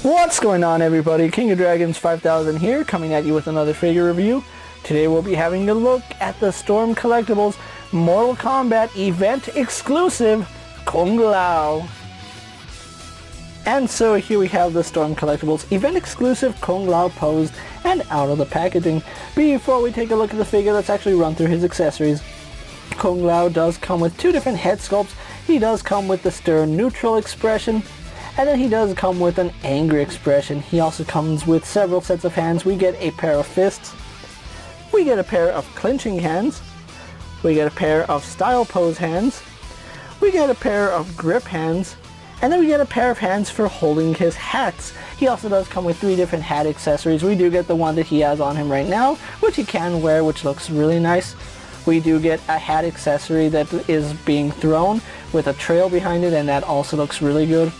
What's going on, everybody? KingofDragons 5000 here, coming at you with another figure review. Today we'll be having a look at the Storm Collectibles Mortal Kombat event exclusive Kung Lao. And so here we have the Storm Collectibles event exclusive Kung Lao posed and out of the packaging. Before we take a look at the figure, let's actually run through his accessories. Kung Lao does come with two different head sculpts. He does come with the stern neutral expression, and then he does come with an angry expression. He also comes with several sets of hands. We get a pair of fists, we get a pair of clinching hands, we get a pair of style pose hands, we get a pair of grip hands, and then we get a pair of hands for holding his hats. He also does come with three different hat accessories. We do get the one that he has on him right now, which he can wear, which looks really nice. We do get a hat accessory that is being thrown with a trail behind it, and that also looks really good.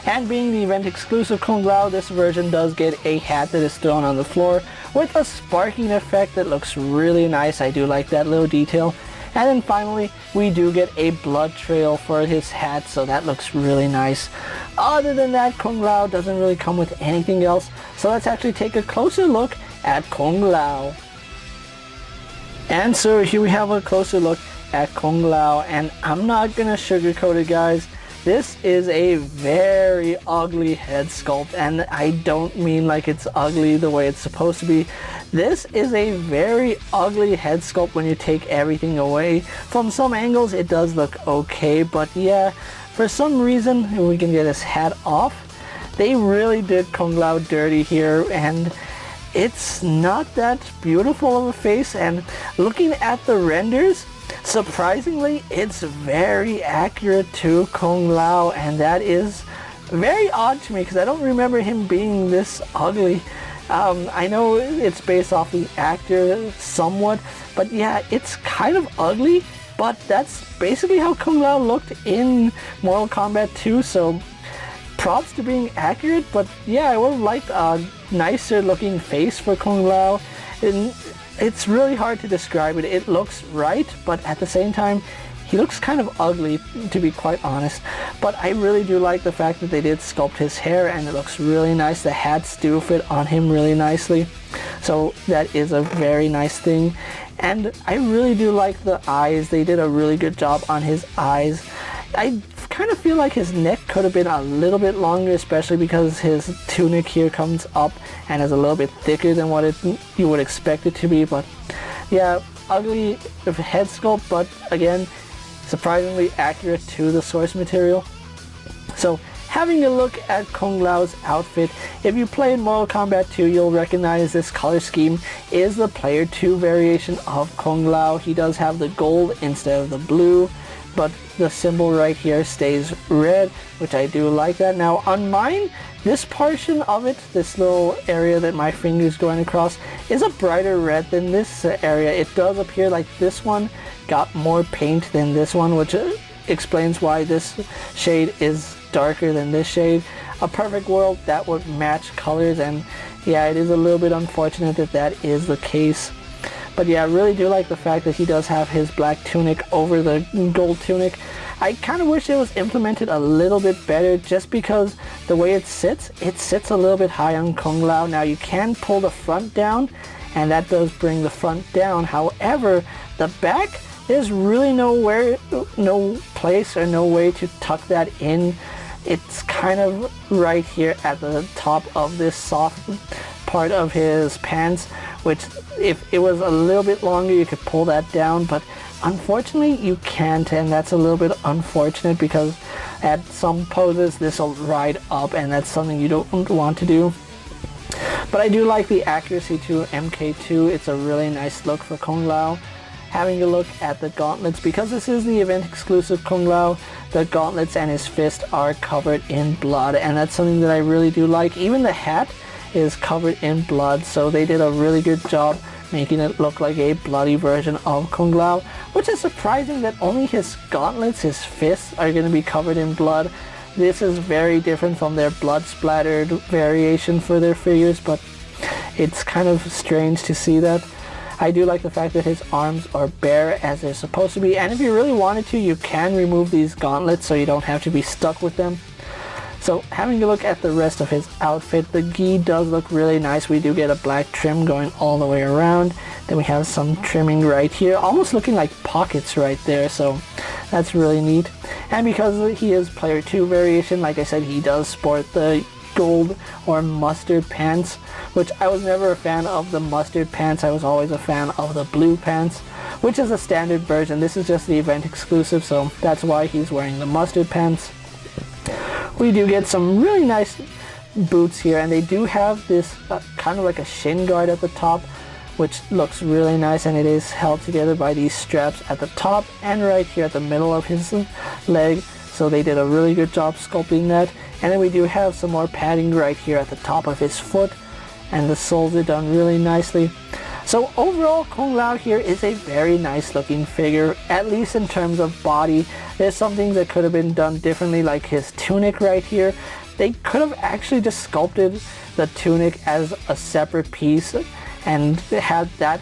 And being the event exclusive Kung Lao, this version does get a hat that is thrown on the floor with a sparking effect that looks really nice. I do like that little detail. And then finally, we do get a blood trail for his hat, so that looks really nice. Other than that, Kung Lao doesn't really come with anything else, so let's actually take a closer look at Kung Lao. And so here we have a closer look at Kung Lao, and I'm not gonna sugarcoat it, guys. This is a very ugly head sculpt, and I don't mean like it's ugly the way it's supposed to be. This is a very ugly head sculpt when you take everything away. From some angles it does look okay, but yeah, for some reason, we can get his hat off. They really did Kung Lao dirty here, and it's not that beautiful of a face. And looking at the renders, surprisingly, it's very accurate to Kung Lao, and that is very odd to me because I don't remember him being this ugly. I know it's based off the actor somewhat, but yeah, it's kind of ugly, but that's basically how Kung Lao looked in Mortal Kombat 2, so props to being accurate. But yeah, I would have liked a nicer looking face for Kung Lao. It's really hard to describe it. It looks right, but at the same time, he looks kind of ugly, to be quite honest. But I really do like the fact that they did sculpt his hair, and it looks really nice. The hats do fit on him really nicely, so that is a very nice thing. And I really do like the eyes. They did a really good job on his eyes. I kind of feel like his neck could have been a little bit longer, especially because his tunic here comes up and is a little bit thicker than what you would expect it to be. But yeah, ugly head sculpt, but again, surprisingly accurate to the source material. So having a look at Kung Lao's outfit, if you play in Mortal Kombat 2, you'll recognize this color scheme is the Player 2 variation of Kung Lao. He does have the gold instead of the blue, but the symbol right here stays red, which I do like that. Now on mine, this portion of it, this little area that my finger is going across, is a brighter red than this area. It does appear like this one got more paint than this one, which explains why this shade is darker than this shade. A perfect world, that would match colors, and yeah, it is a little bit unfortunate that that is the case. But yeah, I really do like the fact that he does have his black tunic over the gold tunic. I kind of wish it was implemented a little bit better, just because the way it sits a little bit high on Kung Lao. Now you can pull the front down, and that does bring the front down. However, the back, there's really no place or no way to tuck that in. It's kind of right here at the top of this soft part of his pants, which if it was a little bit longer you could pull that down, but unfortunately you can't, and that's a little bit unfortunate because at some poses this will ride up, and that's something you don't want to do. But I do like the accuracy to MK2. It's a really nice look for Kung Lao. Having a look at the gauntlets, because this is the event exclusive Kung Lao, the gauntlets and his fist are covered in blood, and that's something that I really do like. Even the hat is covered in blood, so they did a really good job making it look like a bloody version of Kung Lao, which is surprising that only his gauntlets, his fists, are going to be covered in blood. This is very different from their blood splattered variation for their figures, but it's kind of strange to see that. I do like the fact that his arms are bare as they're supposed to be, and if you really wanted to, you can remove these gauntlets so you don't have to be stuck with them. So having a look at the rest of his outfit, the gi does look really nice. We do get a black trim going all the way around. Then we have some trimming right here, almost looking like pockets right there, so that's really neat. And because he is player 2 variation, like I said, he does sport the gold or mustard pants, which I was never a fan of the mustard pants. I was always a fan of the blue pants, which is a standard version. This is just the event exclusive, so that's why he's wearing the mustard pants. We do get some really nice boots here, and they do have this kind of like a shin guard at the top, which looks really nice, and it is held together by these straps at the top and right here at the middle of his leg. So they did a really good job sculpting that. And then we do have some more padding right here at the top of his foot, and the soles are done really nicely. So overall, Kung Lao here is a very nice looking figure, at least in terms of body. There's some things that could have been done differently, like his tunic right here. They could have actually just sculpted the tunic as a separate piece and had that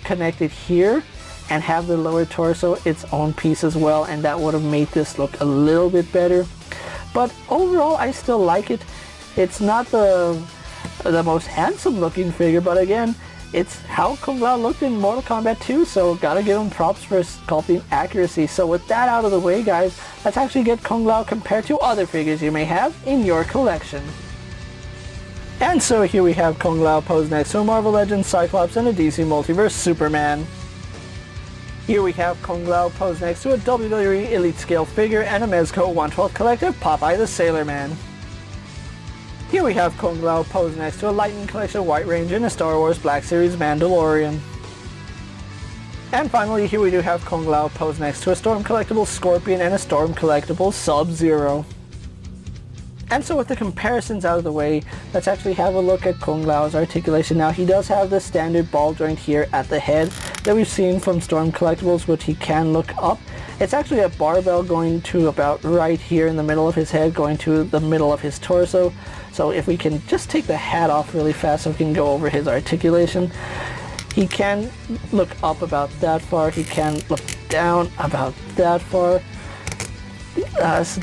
connected here, and have the lower torso its own piece as well, and that would have made this look a little bit better. But overall, I still like it. It's not the most handsome looking figure, but again, it's how Kung Lao looked in Mortal Kombat 2, so gotta give him props for sculpting accuracy. So with that out of the way, guys, let's actually get Kung Lao compared to other figures you may have in your collection. And so here we have Kung Lao posed next to a Marvel Legends Cyclops and a DC Multiverse Superman. Here we have Kung Lao posed next to a WWE Elite Scale figure and a Mezco 1/12 Collective Popeye the Sailor Man. Here we have Kung Lao posed next to a Lightning Collection White Ranger and a Star Wars Black Series Mandalorian. And finally, here we do have Kung Lao posed next to a Storm Collectibles Scorpion and a Storm Collectibles Sub-Zero. And so with the comparisons out of the way, let's actually have a look at Kung Lao's articulation. Now, he does have the standard ball joint here at the head that we've seen from Storm Collectibles, which he can look up. It's actually a barbell going to about right here in the middle of his head, going to the middle of his torso. So if we can just take the hat off really fast so we can go over his articulation. He can look up about that far. He can look down about that far.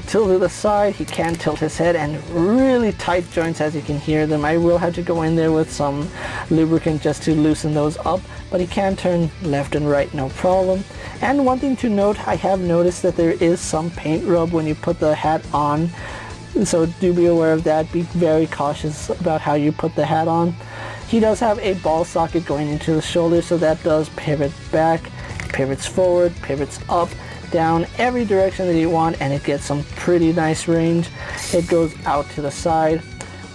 Tilt to the side, he can tilt his head, and really tight joints as you can hear them. I will have to go in there with some lubricant just to loosen those up, but he can turn left and right no problem. And one thing to note, I have noticed that there is some paint rub when you put the hat on, so do be aware of that. Be very cautious about how you put the hat on. He does have a ball socket going into the shoulder, so that does pivot back, pivots forward, pivots up, down, every direction that you want, and it gets some pretty nice range. It goes out to the side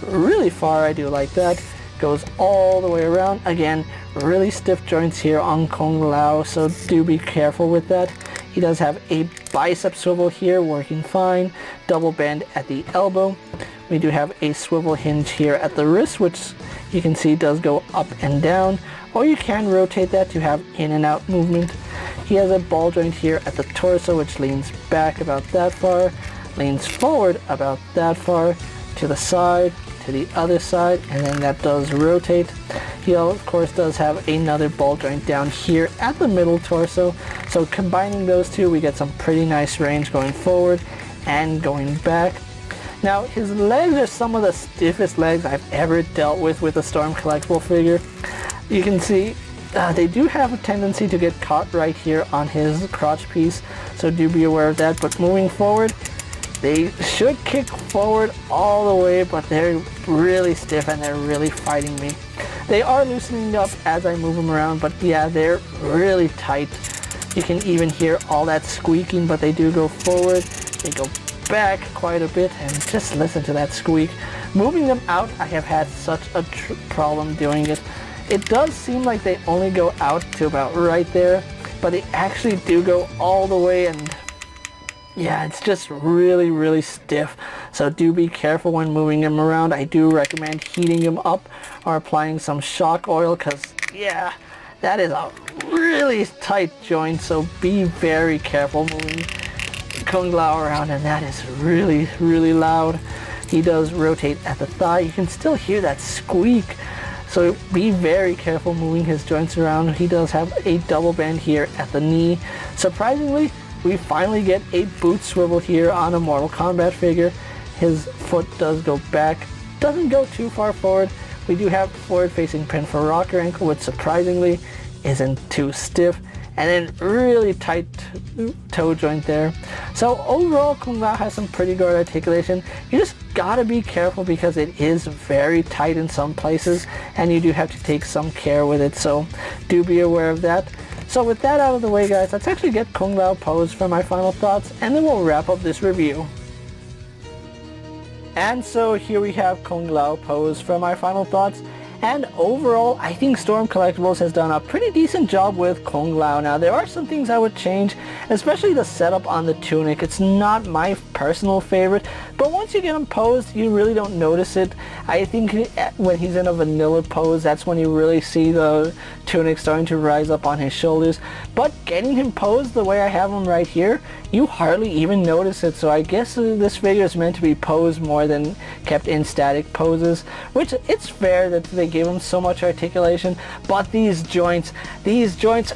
really far. I do like that. Goes all the way around. Again, really stiff joints here on Kung Lao, so do be careful with that. He does have a bicep swivel here working fine, double bend at the elbow. We do have a swivel hinge here at the wrist, which you can see does go up and down, or you can rotate that to have in and out movement. He has a ball joint here at the torso, which leans back about that far, leans forward about that far, to the side, to the other side, and then that does rotate. He of course does have another ball joint down here at the middle torso, so combining those two we get some pretty nice range going forward and going back. Now his legs are some of the stiffest legs I've ever dealt with a Storm Collectible figure. You can see they do have a tendency to get caught right here on his crotch piece, so do be aware of that. But moving forward, they should kick forward all the way, but they're really stiff and they're really fighting me. They are loosening up as I move them around, but yeah, they're really tight. You can even hear all that squeaking, but they do go forward, they go back quite a bit, and just listen to that squeak. Moving them out, I have had such a problem doing it. It does seem like they only go out to about right there, but they actually do go all the way, and yeah, it's just really, really stiff. So do be careful when moving them around. I do recommend heating them up or applying some shock oil, because yeah, that is a really tight joint, so be very careful moving Kung Lao around, and that is really, really loud. He does rotate at the thigh. You can still hear that squeak. So be very careful moving his joints around. He does have a double bend here at the knee. Surprisingly, we finally get a boot swivel here on a Mortal Kombat figure. His foot does go back, doesn't go too far forward. We do have forward-facing pin for rocker ankle, which surprisingly isn't too stiff, and then really tight toe joint there. So overall, Kung Lao has some pretty good articulation. You just gotta be careful because it is very tight in some places, and you do have to take some care with it, so do be aware of that. So with that out of the way, guys, let's actually get Kung Lao posed for my final thoughts, and then we'll wrap up this review. And so here we have Kung Lao posed for my final thoughts. And overall, I think Storm Collectibles has done a pretty decent job with Kung Lao. Now, there are some things I would change, especially the setup on the tunic. It's not my personal favorite, but once you get him posed, you really don't notice it. I think when he's in a vanilla pose, that's when you really see the tunic starting to rise up on his shoulders. But getting him posed the way I have him right here, you hardly even notice it. So I guess this figure is meant to be posed more than kept in static poses, which it's fair that they give him so much articulation, but these joints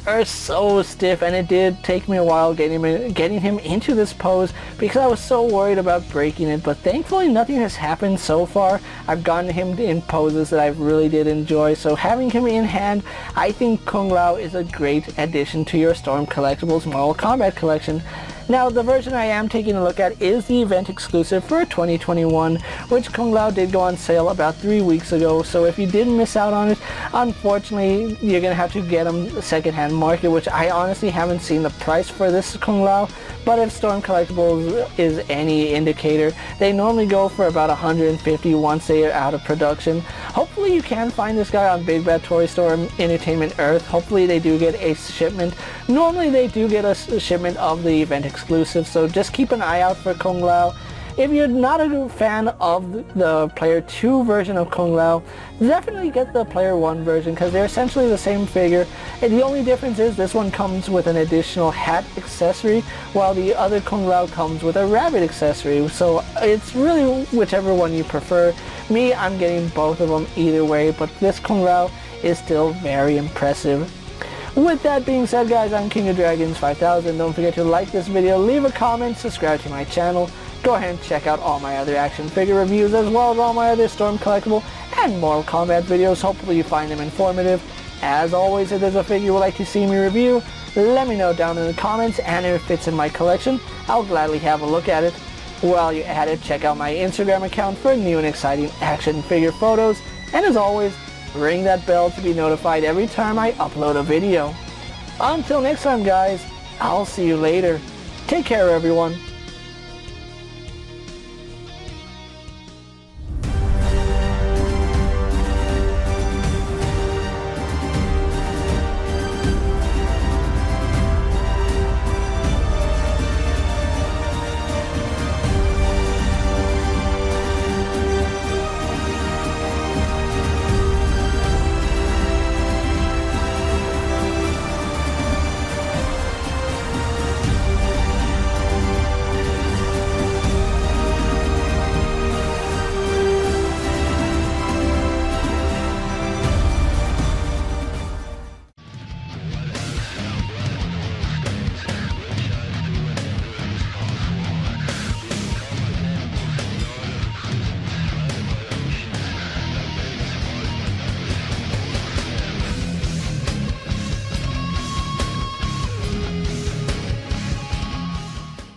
are so stiff, and it did take me a while getting him into this pose because I was so worried about breaking it, but thankfully nothing has happened so far. I've gotten him in poses that I really did enjoy, so having him in hand, I think Kung Lao is a great addition to your Storm Collectibles Mortal Kombat collection. Now, the version I am taking a look at is the event exclusive for 2021, which Kung Lao did go on sale about 3 weeks ago, so if you didn't miss out on it, unfortunately, you're going to have to get them secondhand market, which I honestly haven't seen the price for this Kung Lao, but if Storm Collectibles is any indicator, they normally go for about $150 once they are out of production. Hopefully you can find this guy on Big Bad Toy Store Entertainment Earth. Hopefully they do get a shipment. Normally they do get a shipment of the event exclusive, so just keep an eye out for Kung Lao. If you're not a fan of the Player 2 version of Kung Lao, definitely get the Player 1 version because they're essentially the same figure. And the only difference is this one comes with an additional hat accessory, while the other Kung Lao comes with a rabbit accessory. So it's really whichever one you prefer. Me, I'm getting both of them either way, but this Kung Lao is still very impressive. With that being said, guys, I'm KingofDragons 5000. Don't forget to like this video, leave a comment, subscribe to my channel. Go ahead and check out all my other action figure reviews as well as all my other Storm Collectible and Mortal Kombat videos. Hopefully you find them informative. As always, if there's a figure you would like to see me review, let me know down in the comments, and if it fits in my collection, I'll gladly have a look at it. While you're at it, check out my Instagram account for new and exciting action figure photos. And as always, ring that bell to be notified every time I upload a video. Until next time, guys, I'll see you later. Take care, everyone.